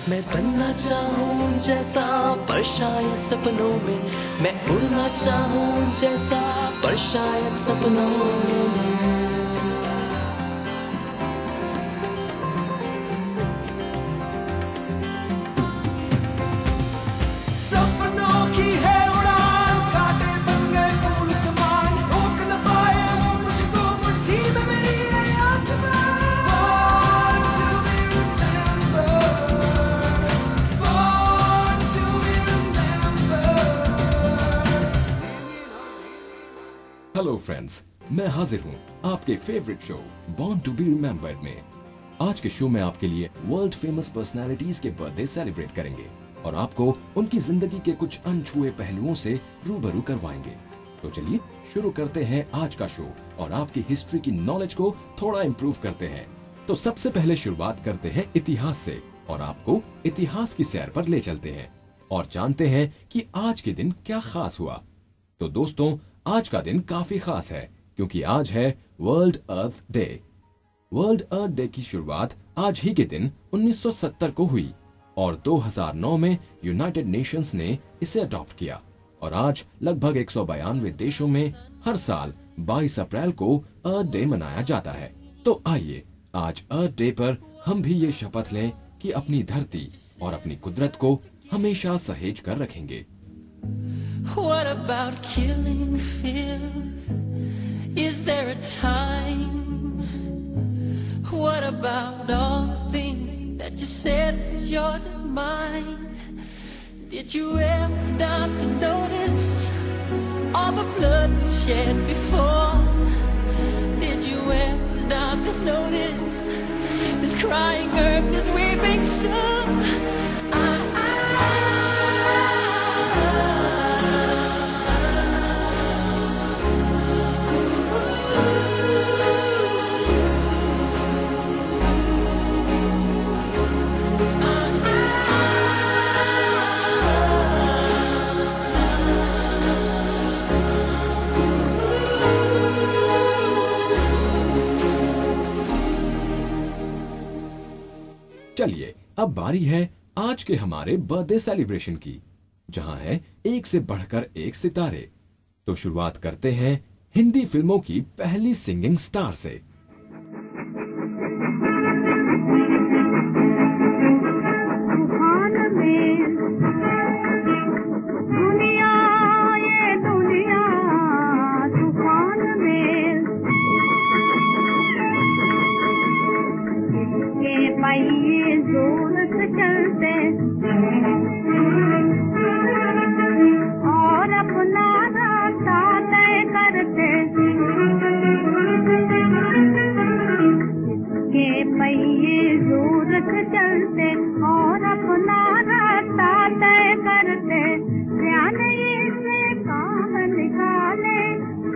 मैं बनना चाहूँ जैसा पर शायद सपनों में, मैं उड़ना चाहूँ जैसा पर शायद सपनों में। सपनों की है उड़ान, कांटे बन गए फूल समान, रोक न पाए वो मुझको मुट्ठी में मेरी ये आसमां। Born to be remembered, hello friends, मैं हाजिर हूँ आपके favourite show born to be remembered में। आज के शो में आपके लिए वर्ल्ड फेमस पर्सनालिटीज के बर्थडे सेलिब्रेट करेंगे और आपको उनकी जिंदगी के कुछ अनछुए पहलुओं से रूबरू करवाएंगे। तो चलिए शुरू करते हैं आज का शो और आपकी हिस्ट्री की नॉलेज को थोड़ा इम्प्रूव करते हैं। तो सबसे पहले शुरुआत करते हैं इतिहास से और आपको इतिहास की सैर पर ले चलते हैं और जानते हैं कि आज के दिन क्या खास हुआ। तो दोस्तों, आज का दिन काफी खास है क्योंकि आज है वर्ल्ड अर्थ डे। वर्ल्ड अर्थ डे की शुरुआत आज ही के दिन 1970 को हुई और 2009 में यूनाइटेड नेशंस ने इसे अडॉप्ट किया और आज लगभग 192 देशों में हर साल 22 अप्रैल को अर्थ डे मनाया जाता है। तो आइए आज अर्थ डे पर हम भी ये शपथ लें कि अपनी धरती और अपनी कुदरत को हमेशा सहेज कर रखेंगे। what about killing fears? Is there a time? What about all the things that you said was yours and mine? Did you ever stop to notice all the blood we've shed before? Did you ever stop to notice this crying earth, this weeping shore? चलिए अब बारी है आज के हमारे birthday celebration की, जहां है एक से बढ़कर एक सितारे। तो शुरुआत करते हैं हिंदी फिल्मों की पहली सिंगिंग स्टार से। और अपना रास्ता तय करते के पहिए जोर से चलते और अपना रास्ता तय करते। जाने से काम निकाले,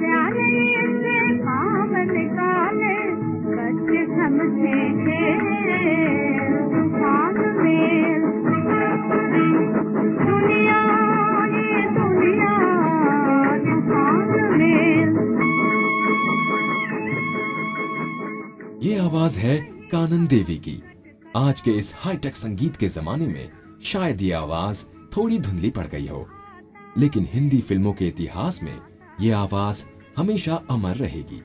जाने से काम निकाले, बच्चे समझे थे तूफान में। दुनिया ये दुनिया तूफान में। ये आवाज है कानन देवी की। आज के इस हाईटेक संगीत के जमाने में शायद ये आवाज थोड़ी धुंधली पड़ गई हो, लेकिन हिंदी फिल्मों के इतिहास में ये आवाज हमेशा अमर रहेगी।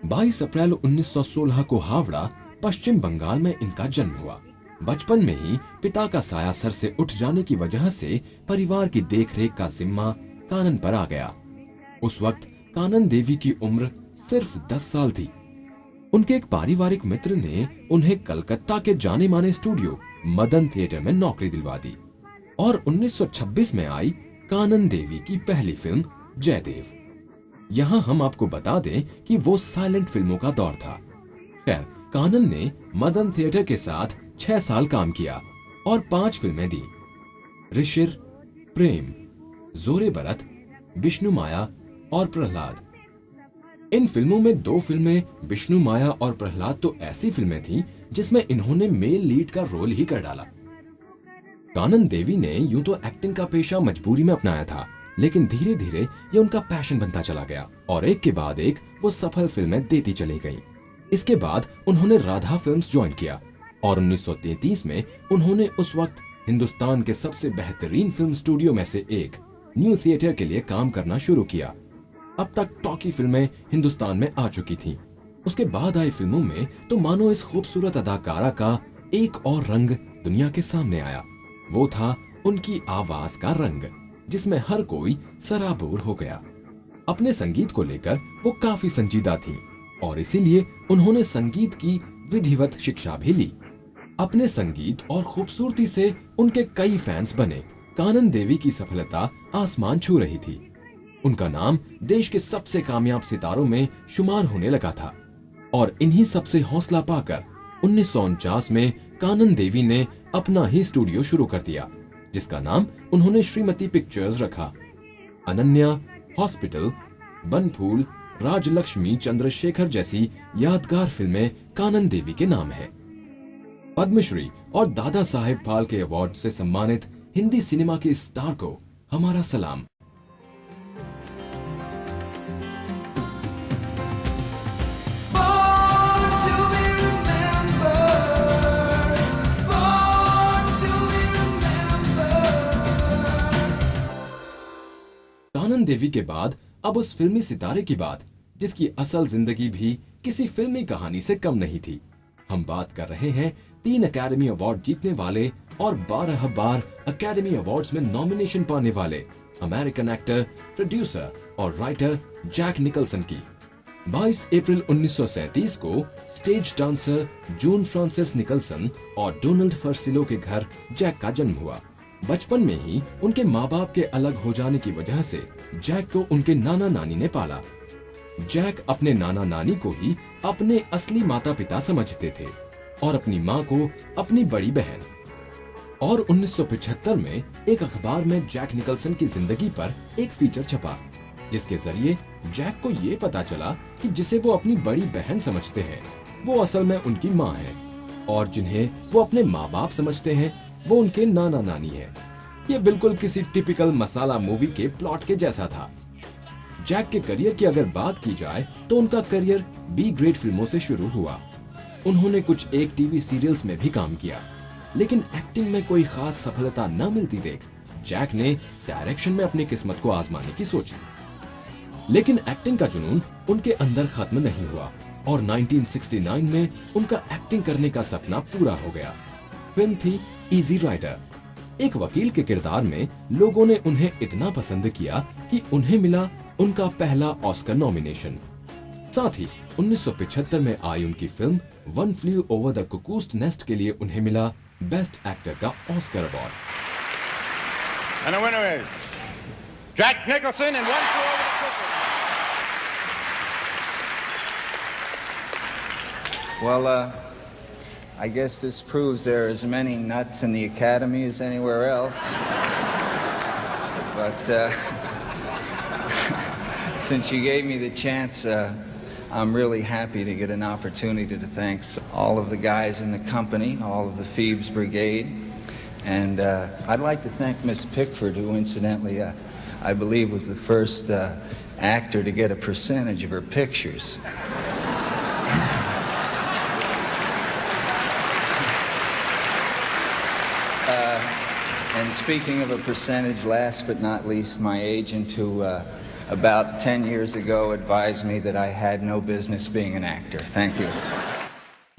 22 अप्रैल 1916 को हावड़ा, पश्चिम बंगाल में इनका जन्म हुआ। बचपन में ही पिता का साया सर से उठ जाने की वजह से परिवार की देखरेख का जिम्मा कानन पर आ गया। उस वक्त कानन देवी की उम्र सिर्फ 10 साल थी। उनके एक पारिवारिक मित्र ने उन्हें कलकत्ता के जाने माने स्टूडियो मदन थिएटर में नौकरी दिलवा दी और 1926 में आई कानन देवी की पहली फिल्म जयदेव। यहाँ हम आपको बता दें कि वो साइलेंट फिल्मों का दौर था। खैर, कानन ने मदन थिएटर के साथ 6 साल काम किया और 5 फिल्में दी। ऋषिर, प्रेम, जोरे बरत, विष्णु माया और प्रहलाद। इन फिल्मों में 2 फिल्में विष्णु माया और प्रहलाद तो ऐसी फिल्में थीं जिसमें इन्होंने मेल लीड का रोल ही कर डाला। कानन देवी ने यूं तो एक्टिंग का पेशा मजबूरी में अपनाया था, लेकिन धीरे धीरे ये उनका पैशन बनता चला गया और एक के बाद एक वो सफल फिल्में देती चली गईं। इसके बाद उन्होंने राधा फिल्म्स ज्वाइन किया और 1933 में उन्होंने उस वक्त हिंदुस्तान के सबसे बेहतरीन फिल्म स्टूडियो में से एक न्यू थिएटर के लिए काम करना शुरू किया। अब तक टॉकी फिल्में हिंदुस्तान में आ चुकी थीं। उसके बाद आई फिल्मों में तो मानो इस खूबसूरत अदाकारा का एक और रंग दुनिया के सामने आया। वो था उनकी आवाज का रंग, जिसमें हर कोई सराबोर हो गया। अपने संगीत को लेकर वो काफी संजीदा थीं और इसीलिए उन्होंने संगीत की विधिवत शिक्षा भी ली। अपने संगीत और खूबसूरती से उनके कई फैंस बने। कानन देवी की सफलता आसमान छू रही थी। उनका नाम देश के सबसे कामयाब सितारों में शुमार होने लगा था और इन्हीं सबसे हौसला पाकर 1949 में कानन देवी ने अपना ही स्टूडियो शुरू कर दिया, जिसका नाम उन्होंने श्रीमती पिक्चर्स रखा। अनन्या, हॉस्पिटल, बनफूल, राजलक्ष्मी, चंद्रशेखर जैसी यादगार फिल्में कानन देवी के नाम है। पद्मश्री और दादा साहेब फाल्के अवार्ड से सम्मानित हिंदी सिनेमा के स्टार को हमारा सलाम। कानन देवी के बाद अब उस फिल्मी सितारे की बात, जिसकी असल जिंदगी भी किसी फिल्मी कहानी से कम नहीं थी। हम बात कर रहे हैं 3 अकेडमी अवार्ड जीतने वाले और 12 बार अकेडमी अवार्ड्स में नॉमिनेशन पाने वाले अमेरिकन एक्टर, प्रोड्यूसर और राइटर जैक निकलसन की। 22 अप्रैल 1937 को स्टेज डांसर जून फ्रांसिस निकलसन और डोनाल्ड फर्सिलो के घर जैक का जन्म हुआ। बचपन में ही उनके माँ बाप के अलग हो जाने की वजह से जैक को उनके नाना नानी ने पाला। जैक अपने नाना नानी को ही अपने असली माता पिता समझते थे और अपनी माँ को अपनी बड़ी बहन। और 1975 में एक अखबार में जैक निकलसन की जिंदगी पर एक फीचर छपा, जिसके जरिए जैक को ये पता चला कि जिसे वो अपनी बड़ी बहन समझते हैं वो असल में उनकी माँ है और जिन्हें वो अपने माँ बाप समझते हैं वो उनके नाना नानी है। ये बिल्कुल किसी टिपिकल मसाला मूवी के प्लॉट के जैसा था। जैक के करियर की अगर बात की जाए तो उनका करियर बी ग्रेड फिल्मों से शुरू हुआ। उन्होंने कुछ एक टीवी सीरियल्स में भी काम किया, लेकिन एक्टिंग में कोई खास सफलता न मिलती देख जैक ने डायरेक्शन में अपनी किस्मत को आजमाने की सोची। लेकिन एक्टिंग का जुनून उनके अंदर खत्म नहीं हुआ और 1969 में उनका एक्टिंग करने का सपना पूरा हो गया। फिल्म थी इजी राइडर। एक वकील के किरदार में लोगों ने उन्हें इतना पसंद किया कि उन्हें मिला उनका पहला ऑस्कर नॉमिनेशन। साथ ही 1975 में आई उनकी film one flu over the cuckoos nest के लिए उन्हें मिला बेस्ट एक्टर का Oscar award. And the winner is Jack Nicholson in One Flew Over the Cuckoo's Nest. Well, I guess this proves there are as many nuts in the Academy as anywhere else. But since you gave me the chance, I'm really happy to get an opportunity to thank all of the guys in the company, all of the Phoebes Brigade. And I'd like to thank Miss Pickford, who incidentally, I believe was the first actor to get a percentage of her pictures. And speaking of a percentage, last but not least, my agent, who about 10 years ago advised me that I had no business being an actor. Thank you.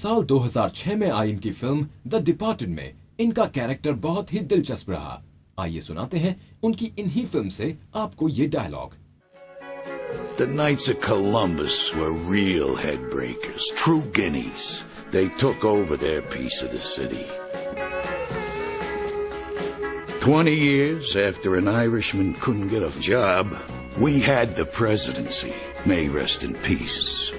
साल 2006 में आई इनकी film the departed में इनका character बहुत ही दिलचस्प रहा। आइए सुनाते हैं उनकी इन्हीं फिल्म से आपको ये dialogue. The Knights of Columbus were real headbreakers, true guineas. They took over their piece of the city. 20 years after an Irishman couldn't get a job, we had the presidency. May rest in peace.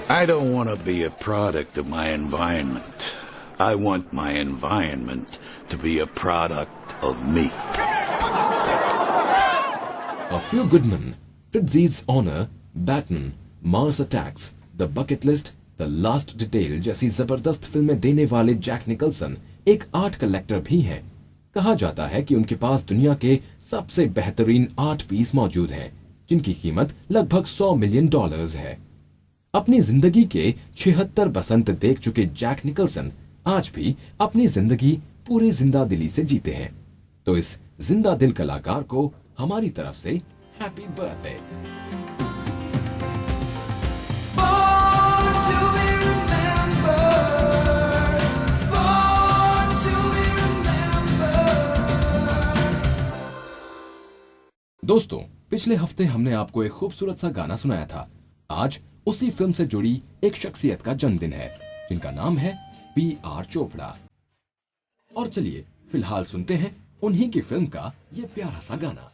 I don't want to be a product of my environment. I want my environment to be a product of me. A Few Good Men, Prizzi's Honor, Baton, Mars Attacks, The Bucket List, The Last Detail जैसी जबरदस्त फिल्में देने वाले Jack Nicholson एक art collector भी हैं। कहा जाता है कि उनके पास दुनिया के सबसे बेहतरीन आर्ट पीस मौजूद हैं, जिनकी कीमत लगभग $100 मिलियन है। अपनी जिंदगी के 76 बसंत देख चुके जैक निकलसन आज भी अपनी जिंदगी पूरी जिंदा दिली से जीते हैं। तो इस जिंदा दिल कलाकार को हमारी तरफ से हैप्पी बर्थडे। दोस्तों, पिछले हफ्ते हमने आपको एक खूबसूरत सा गाना सुनाया था। आज उसी फिल्म से जुड़ी एक शख्सियत का जन्मदिन है जिनका नाम है B.R. चोपड़ा। और चलिए फिलहाल सुनते हैं उन्हीं की फिल्म का ये प्यारा सा गाना।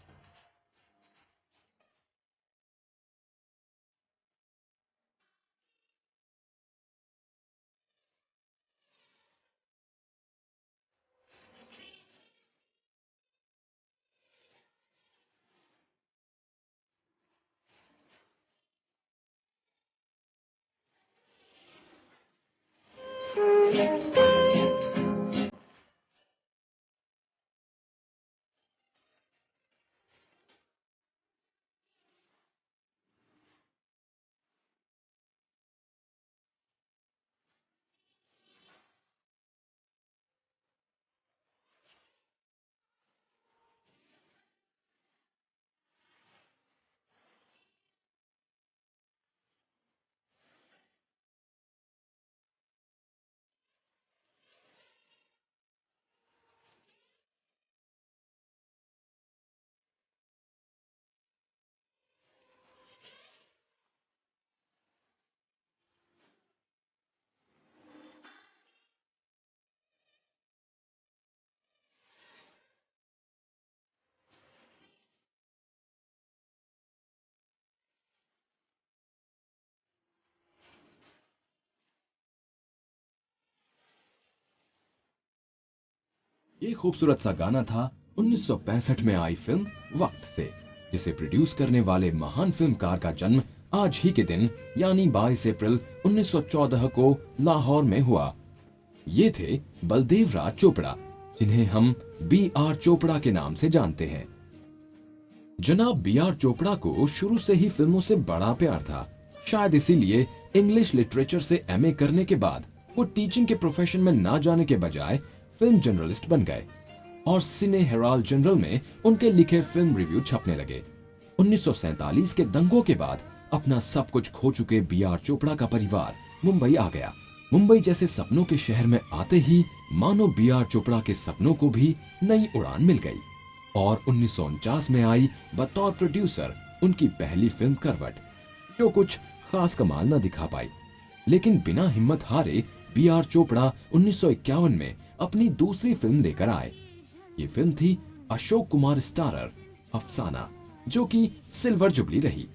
ये खूबसूरत सा गाना था 1965 में आई फिल्म वक्त से, जिसे प्रोड्यूस करने वाले महान फिल्मकार का जन्म आज ही के दिन यानी 22 अप्रैल 1914 को लाहौर में हुआ। ये थे बलदेव राज चोपड़ा, जिन्हें हम B.R. चोपड़ा के नाम से जानते हैं। जनाब B.R. चोपड़ा को शुरू से ही फिल्मों से बड़ा प्यार था। शायद इसीलिए इंग्लिश लिटरेचर से MA करने के बाद वो टीचिंग के प्रोफेशन में ना जाने के बजाय फिल्म जर्नलिस्ट बन गए और सिने हेराल्ड जनरल में उनके लिखे फिल्म रिव्यू छपने लगे। 1947 के दंगों के बाद अपना सब कुछ खो चुके B.R. चोपड़ा का परिवार मुंबई आ गया। मुंबई जैसे सपनों के शहर में आते ही मानो B.R. चोपड़ा के सपनों को भी नई उड़ान मिल गई और 1949 में आई बतौर प्रोड्यूसर उनकी पहली फिल्म करवट, जो कुछ खास कमाल न दिखा पाई। लेकिन बिना हिम्मत हारे B.R. चोपड़ा 1951 में अपनी दूसरी फिल्म लेकर आए। ये फिल्म थी अशोक कुमार स्टारर अफसाना, जो कि सिल्वर जुबली रही।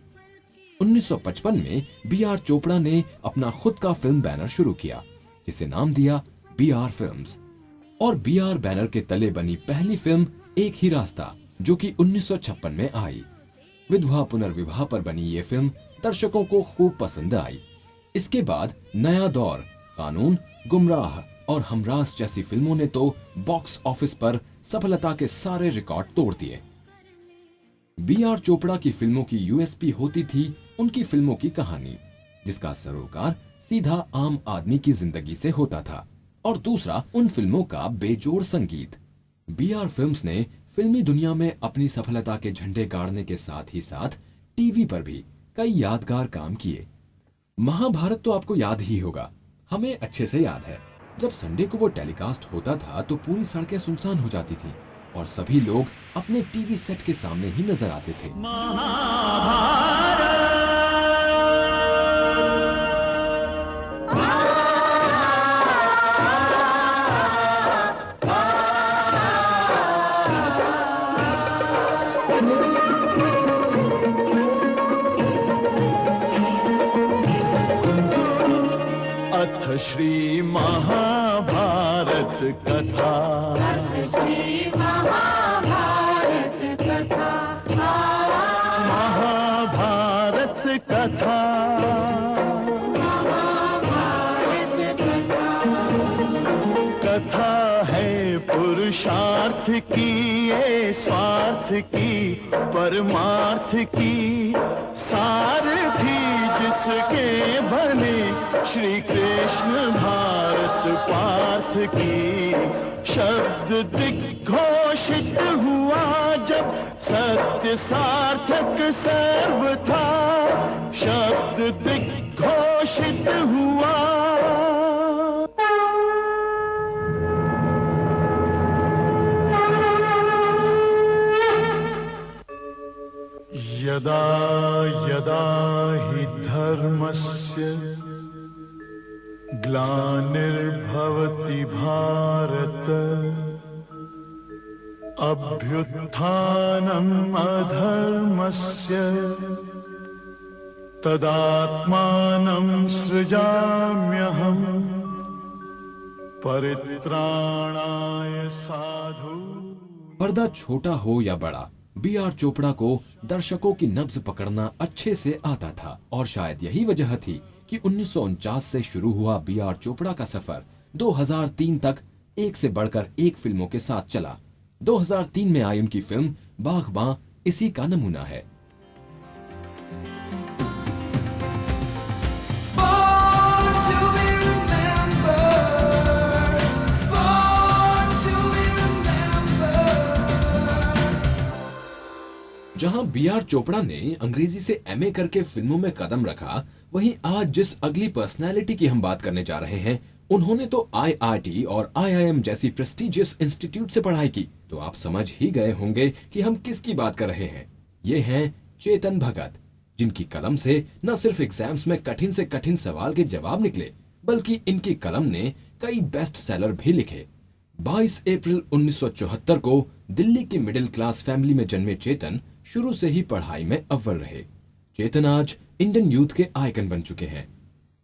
1955 में B.R. चोपड़ा ने अपना खुद का फिल्म बैनर शुरू किया, जिसे नाम दिया B.R. फिल्म्स, और B.R. बैनर के तले बनी पहली फिल्म एक ही रास्ता, जो कि 1956 में आई। विधवा पुनर्विवाह पर बनी ये फिल्म दर्शकों को खूब पसंद आई। इसके बाद नया दौर, कानून, गुमराह और हमराज जैसी फिल्मों ने तो बॉक्स ऑफिस पर सफलता के सारे रिकॉर्ड तोड़ दिए। B.R. चोपड़ा की फिल्मों की USP होती थी उनकी फिल्मों की कहानी, जिसका सरोकार सीधा आम आदमी की जिंदगी से होता था, और दूसरा उन फिल्मों का बेजोड़ संगीत। B.R. फिल्म्स ने फिल्मी दुनिया में अपनी सफलता के झंडे गाड़ने के साथ ही साथ टीवी पर भी कई यादगार काम किए। महाभारत तो आपको याद ही होगा, हमें अच्छे से याद है। जब संडे को वो टेलीकास्ट होता था तो पूरी सड़कें सुनसान हो जाती थी और सभी लोग अपने टीवी सेट के सामने ही नजर आते थे। अथ श्री महाभारत कथा, महाभारत कथा, कथा है पुरुषार्थ की, ये स्वार्थ की, परमार्थ की, सारथी जिसके बने श्री कृष्ण भारत पार्थ की। शब्द दिग्घोषित हुआ जब सत्य सार्थक सर्व था। शब्द दिग्घोषित हुआ। यदा यदा हि धर्मस्य ग्लानिर्भवति भारत अभ्युत्थानम् अधर्मस्य तदात्मानं सृजाम्यहम् परित्राणाय साधु। पर्दा छोटा हो या बड़ा, बी.आर. चोपड़ा को दर्शकों की नब्ज पकड़ना अच्छे से आता था और शायद यही वजह थी कि 1949 से शुरू हुआ बी.आर. चोपड़ा का सफर 2003 तक एक से बढ़कर एक फिल्मों के साथ चला। 2003 में आई उनकी फिल्म बागबां इसी का नमूना है। जहां बी.आर. चोपड़ा ने अंग्रेजी से एमए करके फिल्मों में कदम रखा, वहीं आज जिस अगली पर्सनैलिटी की हम बात करने जा रहे हैं, उन्होंने तो IIT और IIM जैसी प्रेस्टिजियस इंस्टीट्यूट से पढ़ाई की। तो आप समझ ही गए होंगे कि हम किसकी बात कर रहे हैं। ये हैं चेतन भगत, जिनकी कलम से न सिर्फ एग्जाम्स में कठिन से कठिन सवाल के जवाब निकले, बल्कि इनकी कलम ने कई बेस्ट सेलर भी लिखे। 22 अप्रैल 1974 को दिल्ली की मिडिल क्लास फैमिली में जन्मे चेतन शुरू से ही पढ़ाई में अव्वल रहे। चेतन आज इंडियन यूथ के आइकन बन चुके हैं।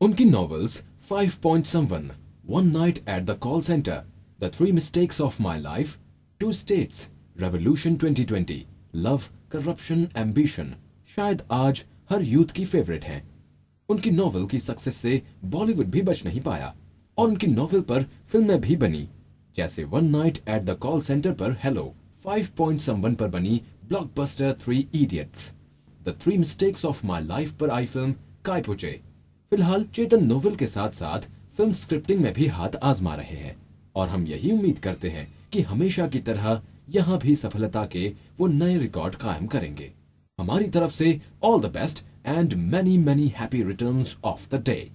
उनकी novels 5 Point Someone, One Night at the Call Center, The 3 Mistakes of My Life, 2 States, Revolution 2020, Love, Corruption, Ambition शायद आज हर यूथ की फेवरेट हैं। उनकी नॉवेल की सक्सेस से बॉलीवुड भी बच नहीं पाया और उनकी नॉवेल पर फिल्में भी बनी, जैसे one night at the call centre पर हेलो, 5 Point Someone पर बनी blockbuster 3 Idiots, the 3 Mistakes of My Life पर आई फिल्म कायपोचे। फिलहाल चेतन नोवेल के साथ साथ फिल्म स्क्रिप्टिंग में भी हाथ आजमा रहे हैं और हम यही उम्मीद करते हैं कि हमेशा की तरह यहाँ भी सफलता के वो नए रिकॉर्ड कायम करेंगे। हमारी तरफ से all the best and many many happy returns of the day.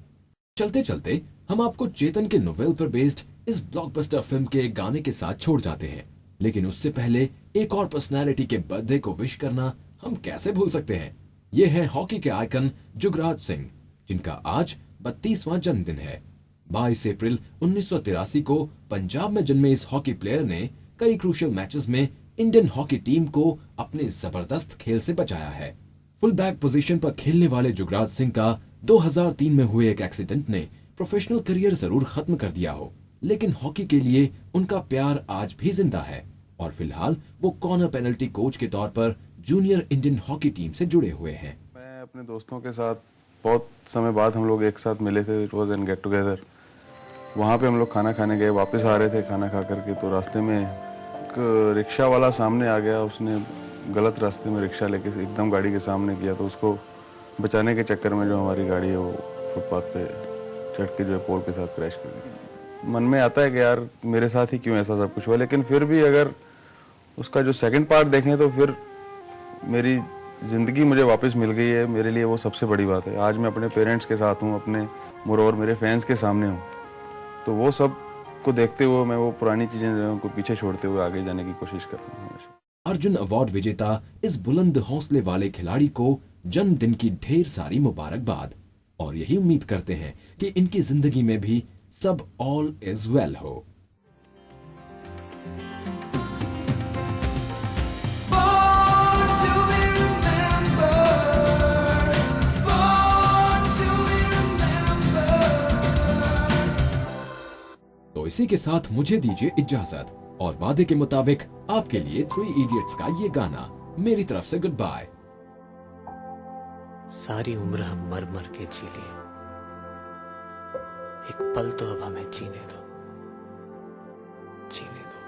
चलते चलते हम आपको चेतन के नोवेल पर बेस्ड इस ब्लॉकबस्टर फिल्म के गाने के साथ छोड़ जाते हैं, लेकिन उससे पहले एक और पर्सनैलिटी के बर्थडे को विश करना हम कैसे भूल सकते हैं। ये है हॉकी के आइकन जुगराज सिंह, जिनका आज 32वां जन्मदिन है। 22 अप्रैल 1983 को पंजाब में जन्मे इस हॉकी प्लेयर ने कई क्रूशियल मैचेस में इंडियन हॉकी टीम को अपने जबरदस्त खेल से बचाया है। फुल बैक पोजीशन पर खेलने वाले जुगराज सिंह का 2003 में हुए एक एक्सीडेंट ने प्रोफेशनल करियर जरूर खत्म कर दिया हो, लेकिन हॉकी के लिए उनका प्यार आज भी जिंदा है और फिलहाल वो कॉर्नर पेनल्टी कोच के तौर पर जूनियर इंडियन हॉकी टीम से जुड़े हुए हैं। मैं अपने दोस्तों के साथ बहुत समय बाद हम लोग एक साथ मिले थे, it was an get together. वहाँ पे हम लोग खाना खाने गए, वापस आ रहे थे खाना खा करके, तो रास्ते में एक रिक्शा वाला सामने आ गया। उसने गलत रास्ते में रिक्शा लेके एकदम गाड़ी के सामने किया, तो उसको बचाने के चक्कर में जो हमारी गाड़ी है वो फुटपाथ पे चढ़ के जो है पोल के साथ क्रैश कर गई। मन में आता है कि यार मेरे साथ ही क्यों ऐसा सब कुछ हुआ, लेकिन फिर भी अगर उसका जो सेकंड पार्ट देखें तो फिर मेरी ज़िंदगी मुझे वापस मिल गई है। मेरे लिए वो सबसे बड़ी बात है। आज मैं अपने पेरेंट्स के साथ हूँ, अपने मोरोवर मेरे फैंस के सामने हूँ, तो वो सब को देखते हुए मैं वो पुरानी चीज़ें जो हैं उनको पीछे छोड़ते हुए आगे जाने की कोशिश कर रहा हूँ। अर्जुन अवार्ड विजेता इस बुलंद हौसले वाले खिलाड़ी को जन्मदिन की ढेर सारी मुबारकबाद और यही उम्मीद करते हैं कि इनकी जिंदगी में भी सब ऑल इज वेल हो। तो इसी के साथ मुझे दीजिए इजाजत और वादे के मुताबिक आपके लिए 3 Idiots का ये गाना मेरी तरफ से गुड बाय। सारी उम्र हम मर मर के जी लिए, एक पल तो अब हमें जीने दो, जीने दो।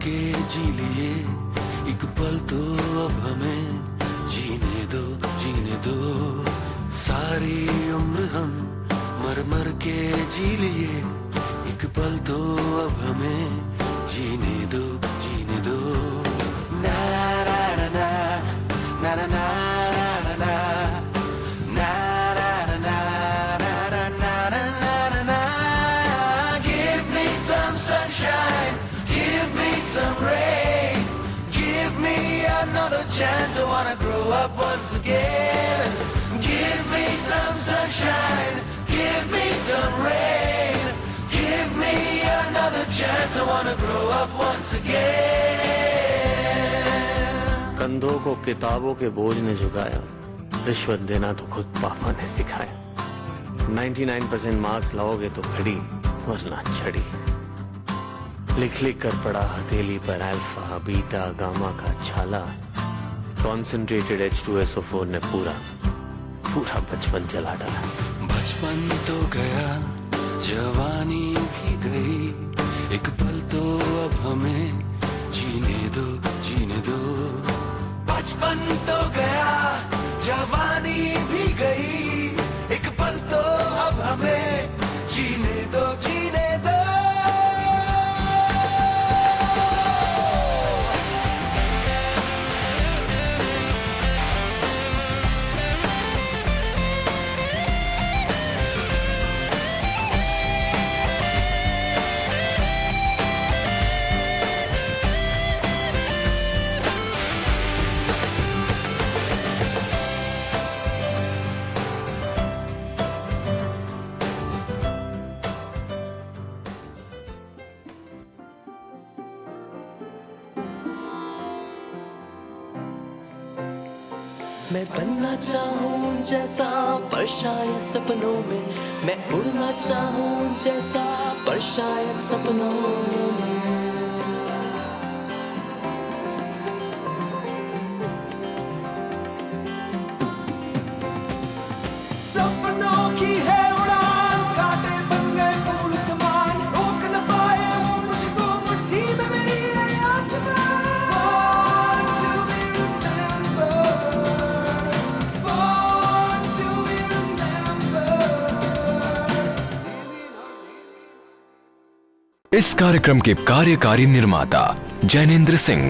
के जी लिए, एक पल तो अब हमें जीने दो, सारी उम्र हम मर मर के जी लिए, एक पल तो अब हमें जीने दो। ना ना ना ना ना ना ना ना ना ना na na na na na na. Give me some sunshine, give me some rain, give me another chance. I wanna grow up once again. Give me some sunshine, give me some rain, give me another chance. I wanna grow up once again. कंधों को किताबों के बोझ ने झुकाया, रिश्वत देना तो खुद पापा ने सिखाया। 99% मार्क्स लाओगे तो घड़ी वरना छड़ी, लिख लिख कर पड़ा हथेली पर अल्फा बीटा गामा का छाला। कॉन्सेंट्रेटेड H2SO4 ने पूरा बचपन जला डाला। बचपन तो गया, जवानी भी गई, एक पल तो अब हमें जीने दो। बचपन तो गया, जवानी भी गई, एक पल तो अब हमें जीने दो। मैं बनना चाहूँ जैसा पर शायद सपनों में, मैं उड़ना चाहूँ जैसा पर शायद सपनों में। सपनों की है उड़ान, कांटे बन गए फूल समान, रोक न पाए वो मुझको मुट्ठी में मेरी है आसमान। इस कार्यक्रम के कार्यकारी निर्माता जैनेंद्र सिंह,